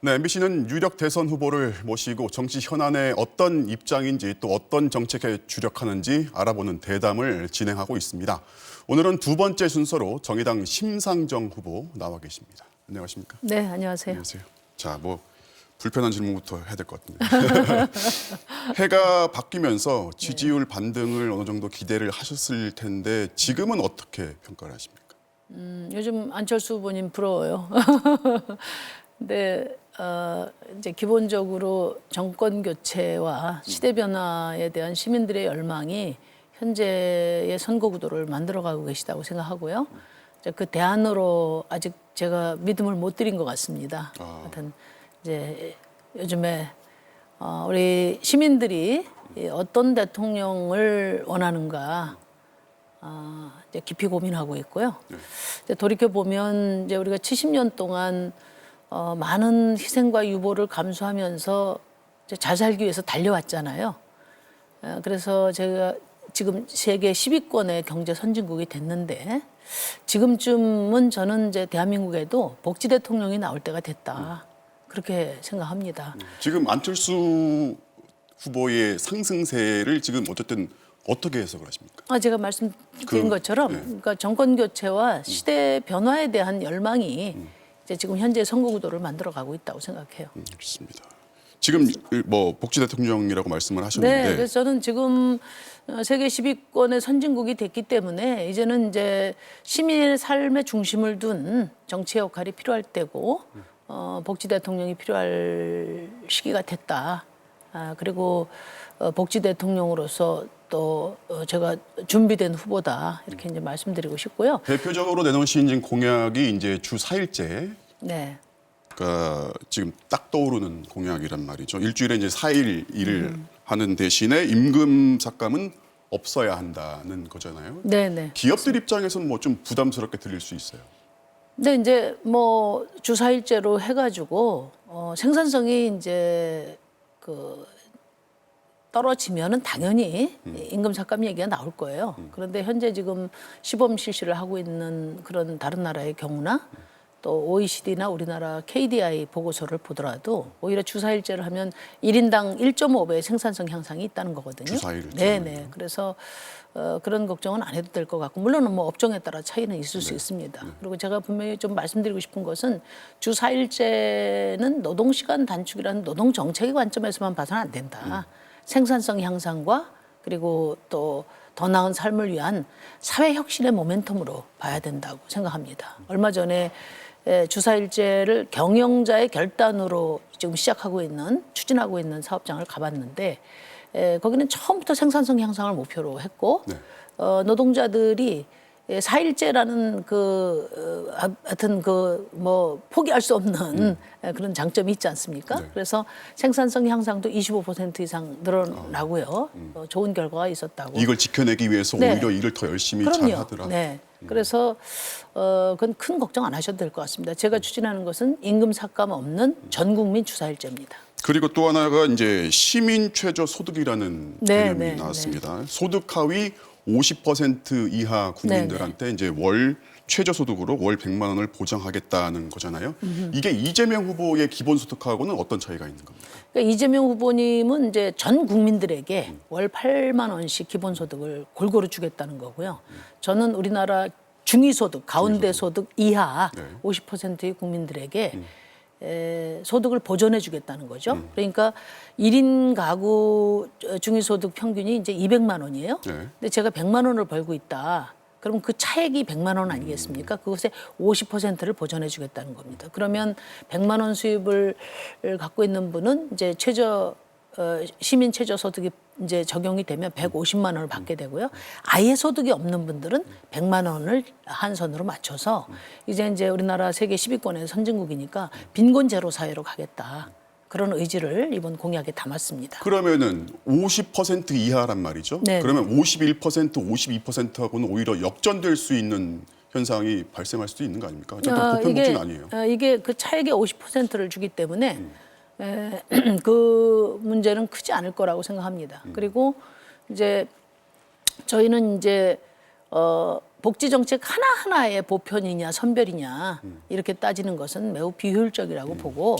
네, MBC는 유력 대선 후보를 모시고 정치 현안에 어떤 입장인지 또 어떤 정책에 주력하는지 알아보는 대담을 진행하고 있습니다. 오늘은 두 번째 순서로 정의당 심상정 후보 나와 계십니다. 안녕하십니까? 네, 안녕하세요. 안녕하세요. 자, 불편한 질문부터 해야 될 것 같은데. 해가 바뀌면서 지지율 반등을 어느 정도 기대를 하셨을 텐데 지금은 어떻게 평가를 하십니까? 요즘 안철수 후보님 부러워요. 근데 이제 기본적으로 정권 교체와 시대 변화에 대한 시민들의 열망이 현재의 선거 구도를 만들어가고 계시다고 생각하고요. 이제 그 대안으로 아직 제가 믿음을 못 드린 것 같습니다. 하여튼 이제 요즘에 우리 시민들이 어떤 대통령을 원하는가 이제 깊이 고민하고 있고요. 이제 돌이켜 보면 이제 우리가 70년 동안 많은 희생과 유보를 감수하면서 이제 잘 살기 위해서 달려왔잖아요. 그래서 제가 지금 세계 10위권의 경제 선진국이 됐는데 지금쯤은 저는 이제 대한민국에도 복지 대통령이 나올 때가 됐다. 그렇게 생각합니다. 지금 안철수 후보의 상승세를 지금 어쨌든 어떻게 해석을 하십니까? 제가 말씀드린 것처럼 그러니까 정권 교체와 시대 변화에 대한 열망이 이제 지금 현재 선거 구도를 만들어가고 있다고 생각해요. 그렇습니다. 지금 복지 대통령이라고 말씀을 하셨는데, 네, 그래서 저는 지금 세계 10위권의 선진국이 됐기 때문에 이제는 이제 시민의 삶의 중심을 둔 정치의 역할이 필요할 때고 복지 대통령이 필요할 시기가 됐다. 그리고 복지 대통령으로서 또 제가 준비된 후보다 이렇게 이제 말씀드리고 싶고요. 대표적으로 내놓으신 공약이 이제 주 4일제. 네. 그러니까 지금 딱 떠오르는 공약이란 말이죠. 일주일에 이제 4일 일을 하는 대신에 임금 삭감은 없어야 한다는 거잖아요. 네. 기업들 입장에서는 좀 부담스럽게 들릴 수 있어요. 근데 이제 주 4일제로 해가지고 생산성이 이제 떨어지면은 당연히 임금 삭감 얘기가 나올 거예요. 그런데 현재 지금 시범 실시를 하고 있는 그런 다른 나라의 경우나 또 OECD나 우리나라 KDI 보고서를 보더라도 오히려 주 4일제를 하면 1인당 1.5배의 생산성 향상이 있다는 거거든요. 주 4일을. 네네. 그래서 그런 걱정은 안 해도 될 것 같고 물론 업종에 따라 차이는 있을 수 있습니다. 그리고 제가 분명히 좀 말씀드리고 싶은 것은 주 4일제는 노동시간 단축이라는 노동 정책의 관점에서만 봐서는 안 된다. 생산성 향상과 그리고 또 더 나은 삶을 위한 사회 혁신의 모멘텀으로 봐야 된다고 생각합니다. 얼마 전에 주 4일제를 경영자의 결단으로 지금 추진하고 있는 사업장을 가봤는데 거기는 처음부터 생산성 향상을 목표로 했고 노동자들이 4일제라는 하여튼 포기할 수 없는 그런 장점이 있지 않습니까? 그래서 생산성 향상도 25% 이상 늘어나고요. 좋은 결과가 있었다고. 이걸 지켜내기 위해서 오히려 일을 더 열심히 잘 하더라. 네. 그래서 그건 큰 걱정 안 하셔도 될 것 같습니다. 제가 추진하는 것은 임금 삭감 없는 전 국민 주 4일제입니다. 그리고 또 하나가 이제 시민 최저 소득이라는 개념이 나왔습니다. 소득 하위 50% 이하 국민들한테 이제 월 최저 소득으로 월 100만 원을 보장하겠다는 거잖아요. 이게 이재명 후보의 기본 소득하고는 어떤 차이가 있는 겁니까? 그러니까 이재명 후보님은 이제 전 국민들에게 월 8만 원씩 기본 소득을 골고루 주겠다는 거고요. 저는 우리나라 중위소득, 가운데 소득 이하 50%의 국민들에게 소득을 보전해 주겠다는 거죠. 그러니까 1인 가구 중위소득 평균이 이제 200만 원이에요. 근데 제가 100만 원을 벌고 있다. 그럼 그 차액이 100만 원 아니겠습니까? 그것의 50%를 보전해 주겠다는 겁니다. 그러면 100만 원 수입을 갖고 있는 분은 이제 시민 최저 소득이 이제 적용이 되면 150만 원을 받게 되고요. 아예 소득이 없는 분들은 100만 원을 한선으로 맞춰서 이제 우리나라 세계 10위권의 선진국이니까 빈곤 제로 사회로 가겠다. 그런 의지를 이번 공약에 담았습니다. 그러면은 50% 이하란 말이죠. 네. 그러면 51%, 52%하고는 오히려 역전될 수 있는 현상이 발생할 수도 있는 거 아닙니까? 보편 복지는 아니에요. 이게 그 차액의 50%를 주기 때문에 그 문제는 크지 않을 거라고 생각합니다. 그리고 이제 저희는 이제 복지 정책 하나하나의 보편이냐 선별이냐 이렇게 따지는 것은 매우 비효율적이라고 보고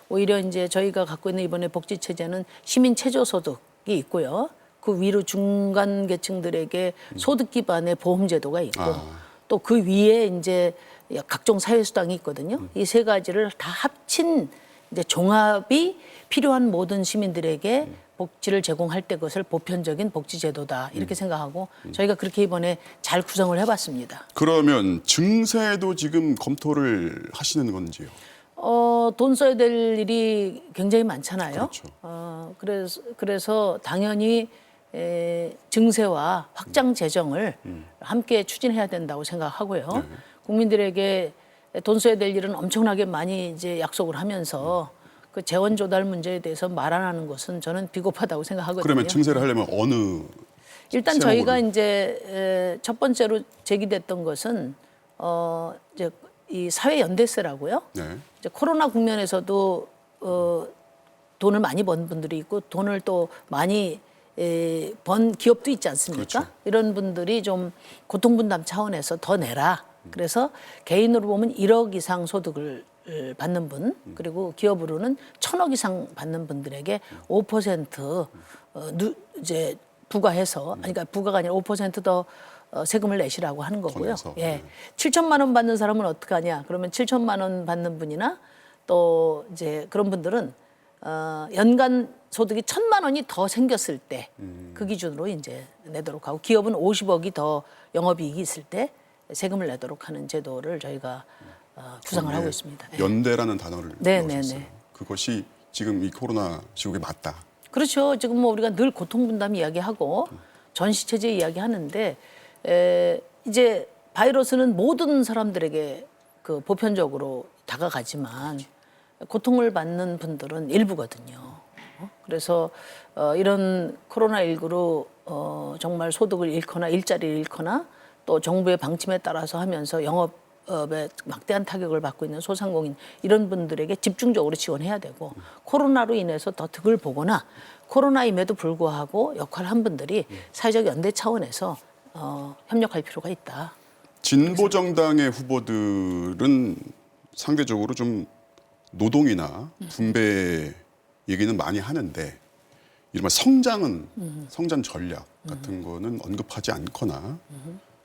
오히려 이제 저희가 갖고 있는 이번에 복지 체제는 시민 최저소득이 있고요. 그 위로 중간 계층들에게 소득 기반의 보험 제도가 있고 또 그 위에 이제 각종 사회수당이 있거든요. 이 세 가지를 다 합친 이제 종합이 필요한 모든 시민들에게 복지를 제공할 때 그것을 보편적인 복지 제도다 이렇게 생각하고 저희가 그렇게 이번에 잘 구성을 해봤습니다. 그러면 증세도 지금 검토를 하시는 건지요? 돈 써야 될 일이 굉장히 많잖아요. 그렇죠. 그래서 당연히 증세와 확장 재정을 함께 추진해야 된다고 생각하고요. 국민들에게 돈 써야 될 일은 엄청나게 많이 이제 약속을 하면서 그 재원 조달 문제에 대해서 말 안 하는 것은 저는 비겁하다고 생각하거든요. 그러면 증세를 하려면 어느 일단 세목을? 저희가 이제 첫 번째로 제기됐던 것은 이제 이 사회 연대세라고요. 네. 이제 코로나 국면에서도 돈을 많이 번 분들이 있고 돈을 또 많이 번 기업도 있지 않습니까? 그렇죠. 이런 분들이 좀 고통분담 차원에서 더 내라. 그래서 개인으로 보면 1억 이상 소득을 받는 분 그리고 기업으로는 1,000억 이상 받는 분들에게 5% 이제 부과해서 아니 그러니까 부과가 아니라 5%더 세금을 내시라고 하는 거고요. 내서, 예. 네. 7천만 원 받는 사람은 어떻게 하냐? 그러면 7천만 원 받는 분이나 또 이제 그런 분들은 연간 소득이 1,000만 원이 더 생겼을 때 그 기준으로 이제 내도록 하고 기업은 50억이 더 영업이익이 있을 때 세금을 내도록 하는 제도를 저희가 구상을 하고 있습니다. 예. 연대라는 단어를 네, 넣으셨어요. 네, 네. 그것이 지금 이 코로나 시국에 맞다. 그렇죠. 지금 뭐 우리가 늘 고통분담 이야기하고 전시체제 이야기하는데 이제 바이러스는 모든 사람들에게 그 보편적으로 다가가지만 고통을 받는 분들은 일부거든요. 그래서 이런 코로나19로 정말 소득을 잃거나 일자리를 잃거나 또 정부의 방침에 따라서 하면서 영업에 막대한 타격을 받고 있는 소상공인 이런 분들에게 집중적으로 지원해야 되고 코로나로 인해서 더 득을 보거나 코로나임에도 불구하고 역할을 한 분들이 사회적 연대 차원에서 협력할 필요가 있다. 진보 정당의 후보들은 상대적으로 좀 노동이나 분배 얘기는 많이 하는데 이른바 성장 전략 같은 거는 언급하지 않거나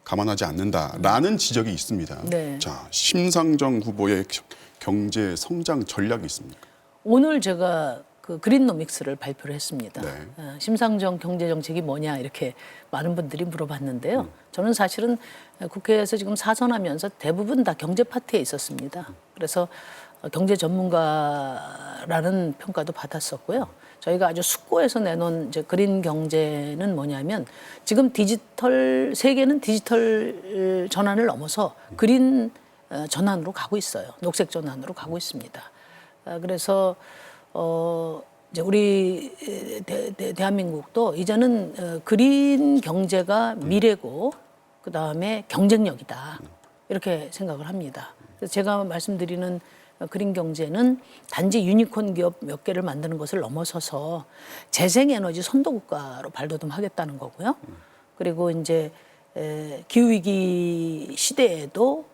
감안하지 않는다라는 지적이 있습니다. 네. 자, 심상정 후보의 경제 성장 전략이 있습니까? 오늘 제가 그 그린노믹스를 발표를 했습니다. 네. 심상정 경제정책이 뭐냐 이렇게 많은 분들이 물어봤는데요. 저는 사실은 국회에서 지금 사선하면서 대부분 다 경제 파트에 있었습니다. 그래서 경제 전문가라는 평가도 받았었고요. 저희가 아주 숙고해서 내놓은 이제 그린 경제는 뭐냐면 지금 세계는 디지털 전환을 넘어서 그린 전환으로 가고 있어요. 녹색 전환으로 가고 있습니다. 그래서 이제 우리 대한민국도 이제는 그린 경제가 미래고 그 다음에 경쟁력이다 이렇게 생각을 합니다. 그래서 제가 말씀드리는 그린 경제는 단지 유니콘 기업 몇 개를 만드는 것을 넘어서서 재생에너지 선도국가로 발돋움하겠다는 거고요. 그리고 이제 기후위기 시대에도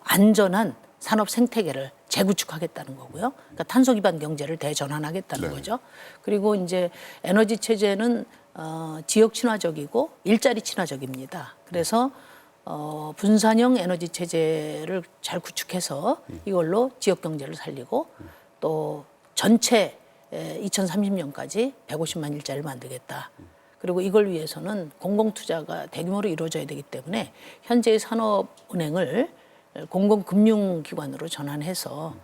안전한 산업 생태계를 재구축하겠다는 거고요. 그러니까 탄소 기반 경제를 대전환하겠다는 거죠. 그리고 이제 에너지 체제는 지역 친화적이고 일자리 친화적입니다. 그래서 분산형 에너지 체제를 잘 구축해서 이걸로 지역 경제를 살리고 또 전체 2030년까지 150만 일자리를 만들겠다. 그리고 이걸 위해서는 공공투자가 대규모로 이루어져야 되기 때문에 현재의 산업은행을 공공금융기관으로 전환해서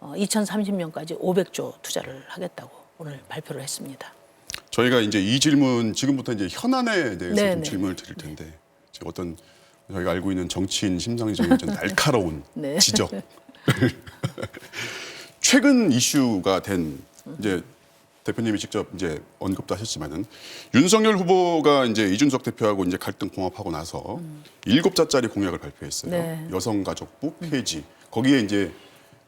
2030년까지 500조 투자를 하겠다고 오늘 발표를 했습니다. 저희가 이제 이 질문 지금부터 이제 현안에 대해서 네네. 좀 질문을 드릴 텐데 지금 어떤 저희가 알고 있는 정치인 심상정의 좀 날카로운 네. 지적. 최근 이슈가 된 이제 대표님이 직접 이제 언급도 하셨지만은 윤석열 후보가 이제 이준석 대표하고 이제 갈등 봉합하고 나서 7자짜리 공약을 발표했어요. 네. 여성가족부 폐지. 거기에 이제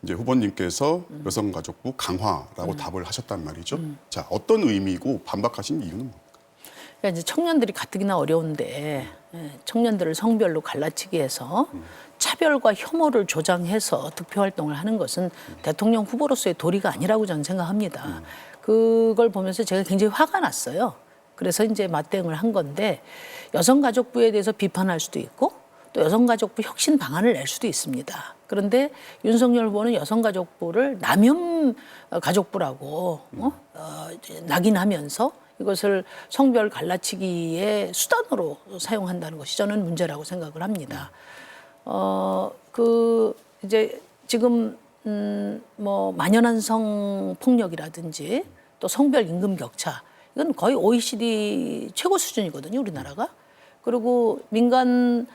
후보님께서 여성가족부 강화라고 답을 하셨단 말이죠. 자, 어떤 의미고 반박하신 이유는 뭡니까? 그러니까 이제 청년들이 가뜩이나 어려운데 청년들을 성별로 갈라치기 해서 차별과 혐오를 조장해서 득표 활동을 하는 것은 대통령 후보로서의 도리가 아니라고 저는 생각합니다. 그걸 보면서 제가 굉장히 화가 났어요. 그래서 이제 맞대응을 한 건데 여성가족부에 대해서 비판할 수도 있고 또 여성가족부 혁신 방안을 낼 수도 있습니다. 그런데 윤석열 후보는 여성가족부를 남혐 가족부라고 이제 낙인하면서 이것을 성별 갈라치기의 수단으로 사용한다는 것이 저는 문제라고 생각을 합니다. 이제 지금 뭐 만연한 성폭력이라든지 또 성별 임금 격차 이건 거의 OECD 최고 수준이거든요, 우리나라가. 그리고 민간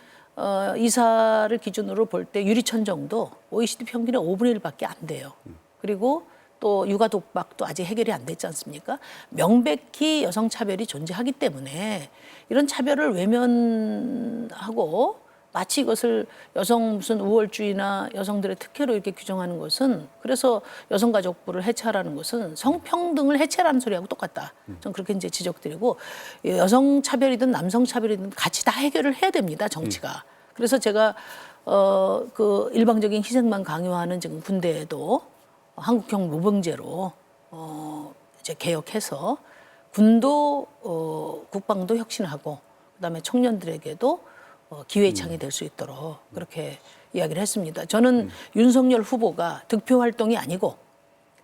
이사를 기준으로 볼 때 유리천정도 OECD 평균의 5분의 1밖에 안 돼요. 그리고 또 육아 독박도 아직 해결이 안 됐지 않습니까? 명백히 여성 차별이 존재하기 때문에 이런 차별을 외면하고 마치 이것을 여성 무슨 우월주의나 여성들의 특혜로 이렇게 규정하는 것은 그래서 여성가족부를 해체하라는 것은 성평등을 해체라는 소리하고 똑같다. 저는 그렇게 이제 지적드리고 여성 차별이든 남성 차별이든 같이 다 해결을 해야 됩니다. 정치가. 그래서 제가 그 일방적인 희생만 강요하는 지금 군대에도 한국형 모병제로 이제 개혁해서 군도 국방도 혁신하고 그다음에 청년들에게도 기회의 창이 될 수 있도록 그렇게 이야기를 했습니다. 저는 윤석열 후보가 득표 활동이 아니고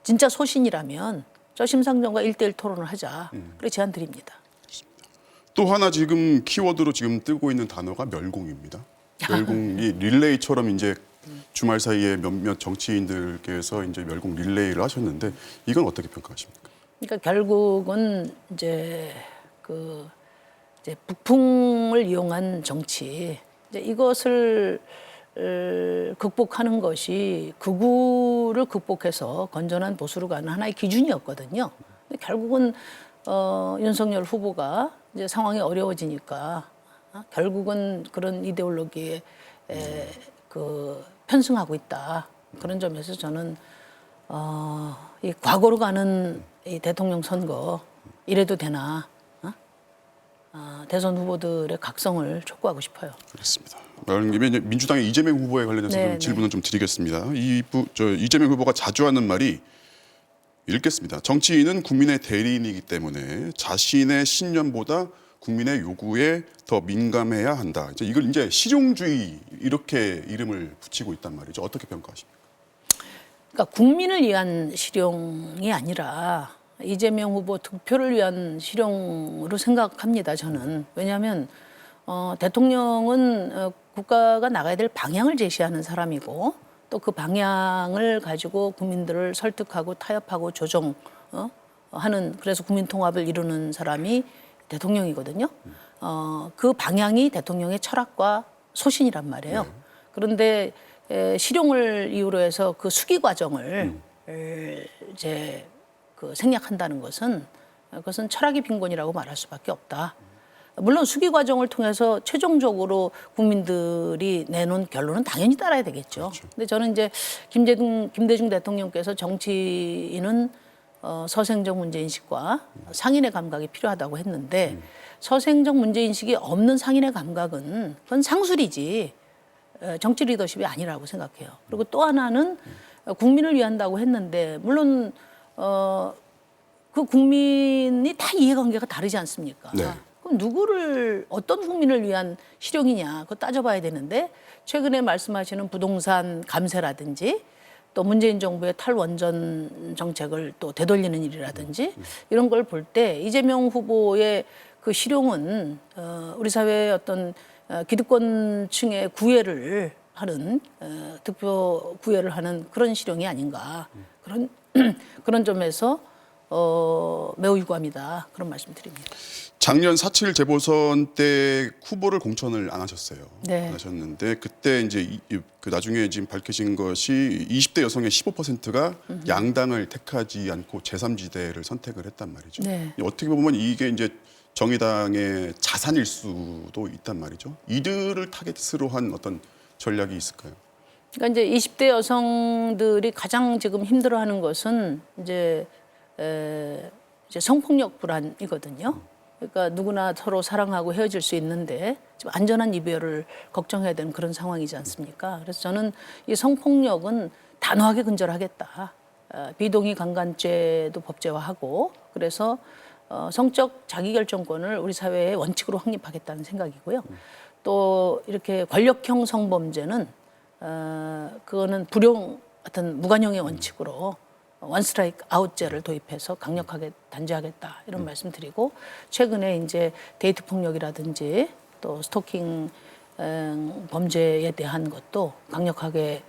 진짜 소신이라면 저 심상정과 1대1 토론을 하자. 그렇게 제안 드립니다. 또 하나 지금 키워드로 지금 뜨고 있는 단어가 멸공입니다. 멸공이 릴레이처럼 이제 주말 사이에 몇몇 정치인들께서 이제 멸공 릴레이를 하셨는데 이건 어떻게 평가하십니까? 그러니까 결국은 이제 이제 북풍을 이용한 정치 이제 이것을 극복하는 것이 극우를 극복해서 건전한 보수로 가는 하나의 기준이었거든요. 근데 결국은 윤석열 후보가 이제 상황이 어려워지니까 결국은 그런 이데올로기에 편승하고 있다. 그런 점에서 저는 이 과거로 가는 이 대통령 선거 이래도 되나? 대선 후보들의 각성을 촉구하고 싶어요. 그렇습니다. 말하는 김에 민주당의 이재명 후보에 관련해서 네, 질문을 좀 드리겠습니다. 이재명 후보가 자주 하는 말이 읽겠습니다. 정치인은 국민의 대리인이기 때문에 자신의 신념보다 국민의 요구에 더 민감해야 한다. 이걸 이제 실용주의 이렇게 이름을 붙이고 있단 말이죠. 어떻게 평가하십니까? 그러니까 국민을 위한 실용이 아니라 이재명 후보 득표를 위한 실용으로 생각합니다. 저는 왜냐하면 대통령은 국가가 나가야 될 방향을 제시하는 사람이고 또 그 방향을 가지고 국민들을 설득하고 타협하고 조정하는 그래서 국민 통합을 이루는 사람이 대통령이거든요. 그 방향이 대통령의 철학과 소신이란 말이에요. 그런데 실용을 이유로 해서 그 수기 과정을 이제 생략한다는 것은 그것은 철학의 빈곤이라고 말할 수밖에 없다. 물론 수기 과정을 통해서 최종적으로 국민들이 내놓은 결론은 당연히 따라야 되겠죠. 그렇죠. 근데 저는 이제 김대중 대통령께서 정치인은 서생적 문제인식과 상인의 감각이 필요하다고 했는데 서생적 문제인식이 없는 상인의 감각은 그건 상술이지 정치 리더십이 아니라고 생각해요. 그리고 또 하나는 국민을 위한다고 했는데 물론 그 국민이 다 이해관계가 다르지 않습니까? 네. 그럼 누구를 어떤 국민을 위한 실용이냐 그거 따져봐야 되는데 최근에 말씀하시는 부동산 감세라든지 또 문재인 정부의 탈원전 정책을 또 되돌리는 일이라든지 이런 걸 볼 때 이재명 후보의 그 실용은 우리 사회의 어떤 기득권층의 구애를 하는 득표 구애를 하는 그런 실용이 아닌가 그런 점에서 매우 유감이다 그런 말씀드립니다. 작년 4.7 재보선 때 후보를 공천을 안 하셨어요. 네. 안 하셨는데 그때 이제 그 나중에 지금 밝혀진 것이 20대 여성의 15%가 양당을 택하지 않고 제3지대를 선택을 했단 말이죠. 네. 어떻게 보면 이게 이제 정의당의 자산일 수도 있단 말이죠. 이들을 타겟으로 한 어떤 전략이 있을까요? 그러니까 이제 20대 여성들이 가장 지금 힘들어하는 것은 이제 성폭력 불안이거든요. 그러니까 누구나 서로 사랑하고 헤어질 수 있는데 지금 안전한 이별을 걱정해야 되는 그런 상황이지 않습니까? 그래서 저는 이 성폭력은 단호하게 근절하겠다. 비동의 강간죄도 법제화하고 그래서 성적 자기결정권을 우리 사회의 원칙으로 확립하겠다는 생각이고요. 또 이렇게 권력형 성범죄는 그거는 불용 어떤 무관용의 원칙으로 원 스트라이크 아웃제를 도입해서 강력하게 단죄하겠다 이런 말씀드리고 최근에 이제 데이트 폭력이라든지 또 스토킹 범죄에 대한 것도 강력하게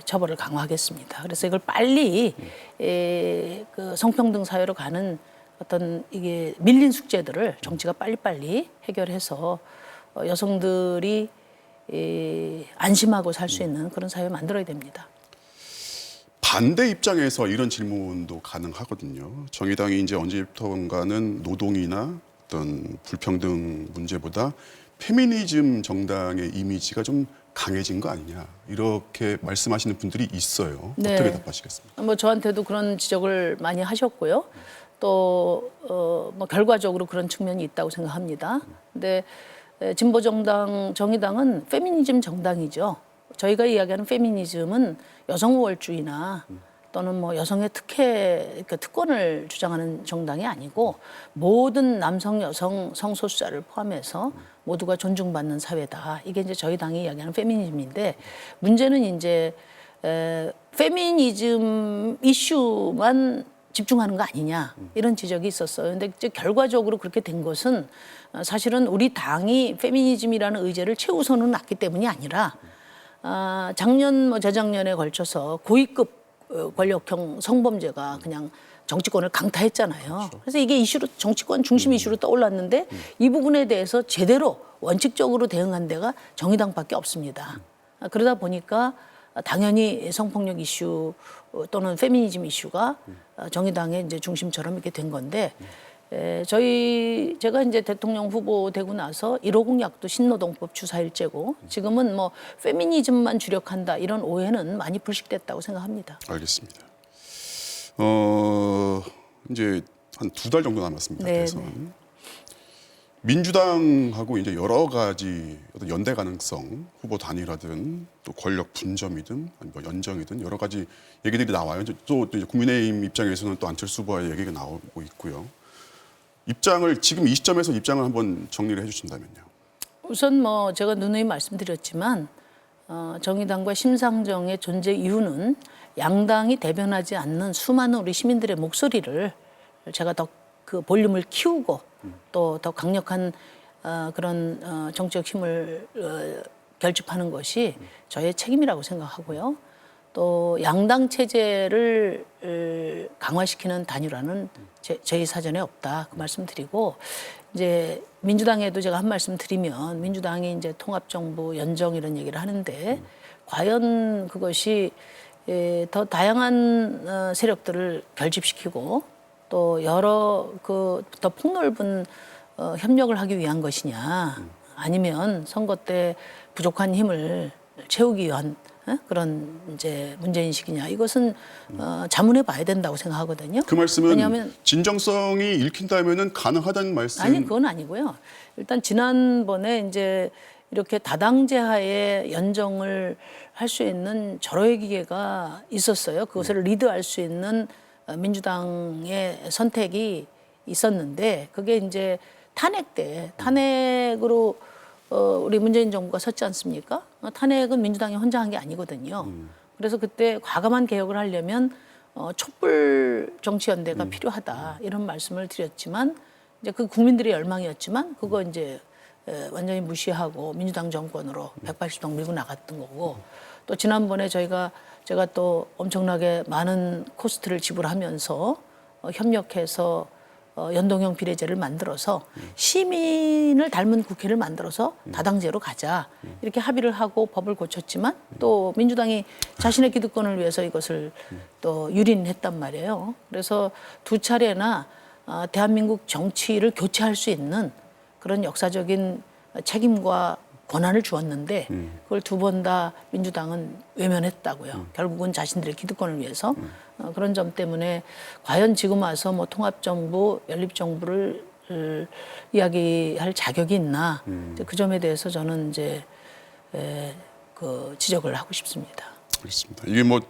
처벌을 강화하겠습니다. 그래서 이걸 빨리 그 성평등 사회로 가는 어떤 이게 밀린 숙제들을 정치가 빨리빨리 해결해서 여성들이 안심하고 살 수 있는 그런 사회 만들어야 됩니다. 반대 입장에서 이런 질문도 가능하거든요. 정의당이 이제 언제부턴가는 노동이나 어떤 불평등 문제보다 페미니즘 정당의 이미지가 좀 강해진 거 아니냐 이렇게 말씀하시는 분들이 있어요. 네. 어떻게 답하시겠습니까? 뭐 저한테도 그런 지적을 많이 하셨고요. 또 뭐 결과적으로 그런 측면이 있다고 생각합니다. 근데 진보 정당 정의당은 페미니즘 정당이죠. 저희가 이야기하는 페미니즘은 여성 우월주의나 또는 뭐 여성의 특권을 주장하는 정당이 아니고 모든 남성, 여성, 성소수자를 포함해서 모두가 존중받는 사회다. 이게 이제 저희 당이 이야기하는 페미니즘인데 문제는 이제 페미니즘 이슈만 집중하는 거 아니냐 이런 지적이 있었어요. 근데 이제 결과적으로 그렇게 된 것은 사실은 우리 당이 페미니즘이라는 의제를 최우선으로 놨기 때문이 아니라 작년 뭐 재작년에 걸쳐서 고위급 권력형 성범죄가 그냥 정치권을 강타했잖아요. 그래서 이게 이슈로 정치권 중심 이슈로 떠올랐는데 이 부분에 대해서 제대로 원칙적으로 대응한 데가 정의당밖에 없습니다. 그러다 보니까 당연히 성폭력 이슈 또는 페미니즘 이슈가 정의당의 이제 중심처럼 이렇게 된 건데 제가 이제 대통령 후보 되고 나서 1호 공약도 신노동법 주사일제고 지금은 뭐 페미니즘만 주력한다 이런 오해는 많이 불식됐다고 생각합니다. 알겠습니다. 이제 한 2달 정도 남았습니다. 네, 대선. 민주당하고 이제 여러 가지 어떤 연대 가능성, 후보 단일화든 또 권력 분점이든 아니 뭐 연정이든 여러 가지 얘기들이 나와요. 또 이제 국민의힘 입장에서는 또 안철수 후보의 얘기가 나오고 있고요. 지금 이 시점에서 입장을 한번 정리를 해주신다면요. 우선 뭐 제가 누누이 말씀드렸지만 정의당과 심상정의 존재 이유는 양당이 대변하지 않는 수많은 우리 시민들의 목소리를 제가 더 그 볼륨을 키우고 또 더 강력한 그런 정치적 힘을 결집하는 것이 저의 책임이라고 생각하고요. 또 양당 체제를 강화시키는 단일화는 저희 사전에 없다 그 말씀드리고 이제 민주당에도 제가 한 말씀 드리면 민주당이 이제 통합정부 연정 이런 얘기를 하는데 과연 그것이 더 다양한 세력들을 결집시키고 또 여러 그 더 폭넓은 협력을 하기 위한 것이냐 아니면 선거 때 부족한 힘을 채우기 위한 그런 이제 문제인식이냐 이것은 자문해 봐야 된다고 생각하거든요. 그 말씀은 왜냐하면 진정성이 읽힌다면은 가능하다는 말씀. 아니 그건 아니고요. 일단 지난번에 이제 이렇게 다당제하에 연정을 할 수 있는 절호의 기회가 있었어요. 그것을 리드할 수 있는 민주당의 선택이 있었는데 그게 이제 탄핵 때 탄핵으로 우리 문재인 정부가 섰지 않습니까? 탄핵은 민주당이 혼자 한 게 아니거든요. 그래서 그때 과감한 개혁을 하려면 촛불 정치연대가 필요하다 이런 말씀을 드렸지만 이제 그 국민들의 열망이었지만 그거 이제 완전히 무시하고 민주당 정권으로 180동 밀고 나갔던 거고 또 지난번에 제가 또 엄청나게 많은 코스트를 지불하면서 협력해서 연동형 비례제를 만들어서 시민을 닮은 국회를 만들어서 다당제로 가자 이렇게 합의를 하고 법을 고쳤지만 또 민주당이 자신의 기득권을 위해서 이것을 또 유린했단 말이에요. 그래서 두 차례나 대한민국 정치를 교체할 수 있는 그런 역사적인 책임과 권한을 주었는데 그걸 두 번 다 민주당은 외면했다고요. 결국은 자신들의 기득권을 위해서 그런 점 때문에 과연 지금 와서 뭐 통합정부, 연립정부를 이야기할 자격이 있나 이제 그 점에 대해서 저는 이제 그 지적을 하고 싶습니다. 그렇습니다. 이게 뭐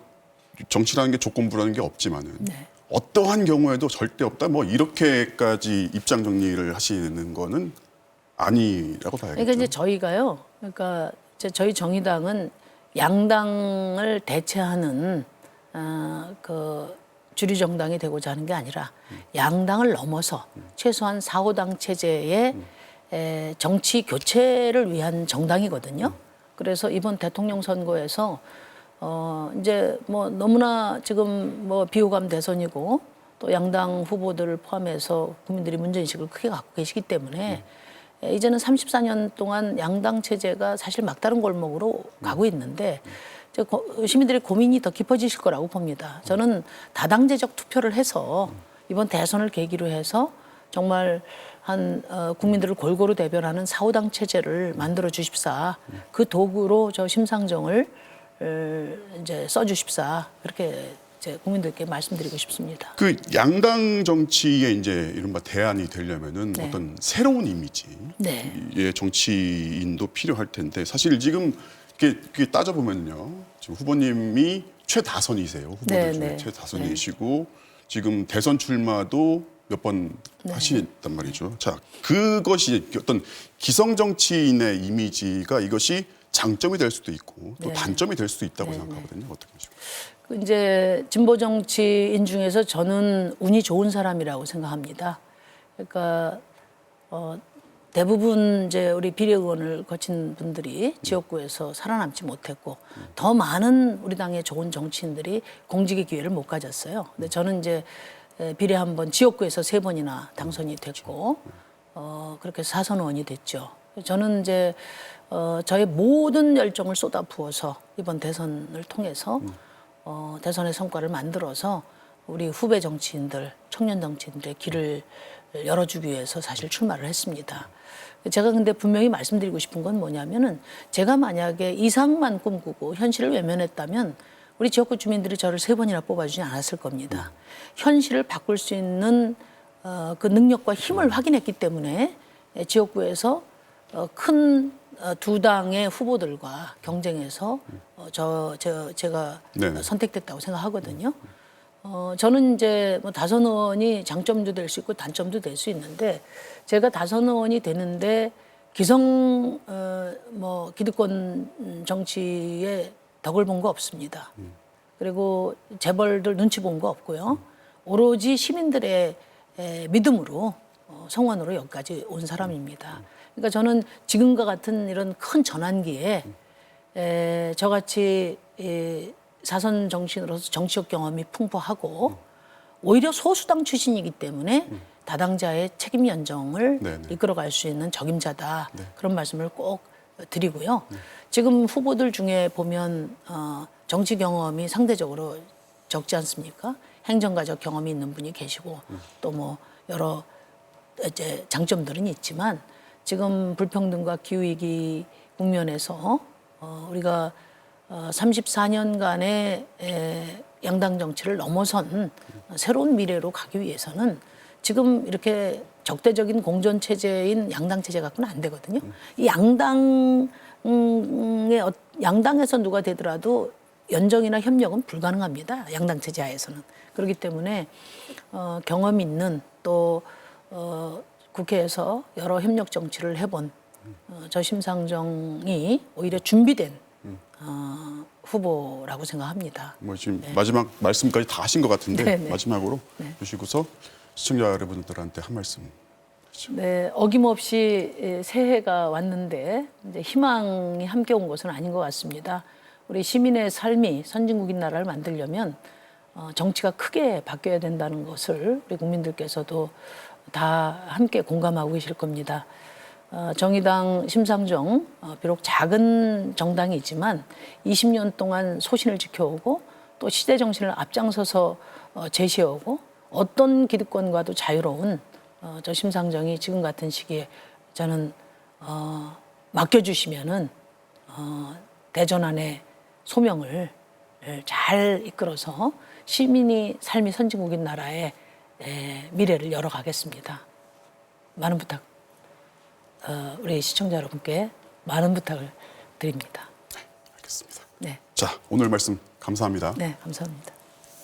정치라는 게 조건부라는 게 없지만은 네. 어떠한 경우에도 절대 없다. 뭐 이렇게까지 입장 정리를 하시는 거는 아니라고 봐야겠죠. 그러니까 이제 저희가요. 그러니까 저희 정의당은 양당을 대체하는 그 주류 정당이 되고자 하는 게 아니라 양당을 넘어서 최소한 4, 5당 체제의 정치 교체를 위한 정당이거든요. 그래서 이번 대통령 선거에서 이제 뭐 너무나 지금 뭐 비호감 대선이고 또 양당 후보들을 포함해서 국민들이 문제인식을 크게 갖고 계시기 때문에 이제는 34년 동안 양당 체제가 사실 막다른 골목으로 가고 있는데 시민들의 고민이 더 깊어지실 거라고 봅니다. 저는 다당제적 투표를 해서 이번 대선을 계기로 해서 정말 한 국민들을 골고루 대변하는 4, 5당 체제를 만들어 주십사. 그 도구로 저 심상정을 이제 써 주십사. 그렇게 이제 국민들께 말씀드리고 싶습니다. 그 양당 정치에 이제 이른바 대안이 되려면은 네. 어떤 새로운 이미지의 네. 정치인도 필요할 텐데 사실 지금 이렇게 따져보면요. 지금 후보님이 최다선이세요. 후보들 네, 중에 네. 최다선이시고 지금 대선 출마도 몇 번 하시단 말이죠. 자, 그것이 어떤 기성 정치인의 이미지가 이것이 장점이 될 수도 있고 또 네. 단점이 될 수도 있다고 생각하거든요. 어떻게 보십니까? 그 이제 진보 정치인 중에서 저는 운이 좋은 사람이라고 생각합니다. 그러니까 대부분 이제 우리 비례의원을 거친 분들이 지역구에서 살아남지 못했고 더 많은 우리 당의 좋은 정치인들이 공직의 기회를 못 가졌어요. 근데 저는 이제 비례 한 번 지역구에서 3번이나 당선이 됐고 그렇게 4선 의원이 됐죠. 저는 이제 저의 모든 열정을 쏟아부어서 이번 대선을 통해서 대선의 성과를 만들어서 우리 후배 정치인들, 청년 정치인들의 길을 열어주기 위해서 사실 출마를 했습니다. 제가 근데 분명히 말씀드리고 싶은 건 뭐냐면은 제가 만약에 이상만 꿈꾸고 현실을 외면했다면 우리 지역구 주민들이 저를 3번이나 뽑아주지 않았을 겁니다. 현실을 바꿀 수 있는 그 능력과 힘을 확인했기 때문에 지역구에서 큰 두 당의 후보들과 경쟁해서 제가 네네. 선택됐다고 생각하거든요. 저는 이제 뭐 다선 의원이 장점도 될 수 있고 단점도 될 수 있는데 제가 다선 의원이 되는데 기성 뭐 기득권 정치에 덕을 본 거 없습니다. 그리고 재벌들 눈치 본 거 없고요. 오로지 시민들의 믿음으로 성원으로 여기까지 온 사람입니다. 그러니까 저는 지금과 같은 이런 큰 전환기에 저같이 사선 정치인으로서 정치적 경험이 풍부하고 오히려 소수당 출신이기 때문에 다당자의 책임 연정을 네네. 이끌어갈 수 있는 적임자다. 그런 말씀을 꼭 드리고요. 지금 후보들 중에 보면 정치 경험이 상대적으로 적지 않습니까? 행정가적 경험이 있는 분이 계시고 또 뭐 여러 이제 장점들은 있지만 지금 불평등과 기후위기 국면에서 우리가 34년간의 양당 정치를 넘어선 새로운 미래로 가기 위해서는 지금 이렇게 적대적인 공존 체제인 양당 체제 갖고는 안 되거든요. 이 양당에서 누가 되더라도 연정이나 협력은 불가능합니다. 양당 체제 하에서는. 그렇기 때문에 경험 있는 또 국회에서 여러 협력 정치를 해본 저 심상정이 오히려 준비된 후보라고 생각합니다. 뭐 지금 마지막 말씀까지 다 하신 것 같은데 네네. 마지막으로 주시고서 시청자 여러분들한테 한 말씀. 네, 어김없이 새해가 왔는데 이제 희망이 함께 온 것은 아닌 것 같습니다. 우리 시민의 삶이 선진국인 나라를 만들려면 정치가 크게 바뀌어야 된다는 것을 우리 국민들께서도 다 함께 공감하고 계실 겁니다. 정의당 심상정 비록 작은 정당이지만 20년 동안 소신을 지켜오고 또 시대 정신을 앞장서서 제시해오고 어떤 기득권과도 자유로운 저 심상정이 지금 같은 시기에 저는 맡겨주시면은 대전환의 소명을 잘 이끌어서 시민이 삶이 선진국인 나라의 미래를 열어가겠습니다. 많은 부탁, 우리 시청자 여러분께 많은 부탁을 드립니다. 알겠습니다. 네, 자, 오늘 말씀 감사합니다. 네, 감사합니다.